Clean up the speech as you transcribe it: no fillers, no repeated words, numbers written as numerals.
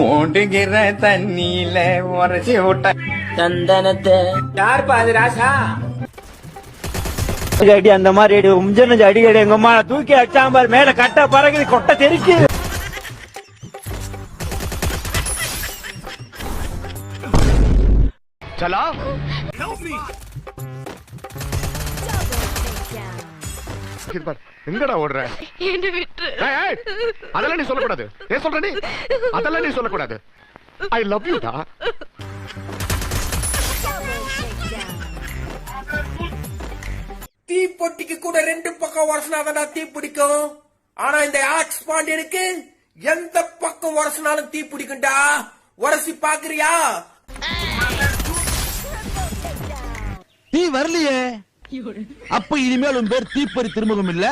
ஓடுகிற தண்ணியில உரைச்சி விட்ட சந்தனத்தை யார் பாது ராசா அடி அந்த மாதிரி அடி உஞ்சன அடி அடி எங்க அம்மா தூக்கி அச்சாம்பார் மேல கட்ட பறகுது கொட்டை தெரிக்கு. சலா எங்கடா ஓடுற? அதெல்லாம் நீ சொல்லக்கூடாது. ஏன் சொல்ற நீ? அதெல்லாம் நீ சொல்லக்கூடாது. ஐ லவ் யூ டா. தீப்பொட்டிக்கு கூட ரெண்டு பக்கம் உரசினாதான் தீ பிடிக்கும். ஆனா இந்த ஆக்ஸ் பாண்டியனுக்கு எந்த பக்கம் உரசினாலும் தீ பிடிக்கும்டா. உரசி பாக்குறியா? தீ வரலையே. அப்ப இனிமேல் உன் பேர் தீப்பறி திருமுகம் இல்ல.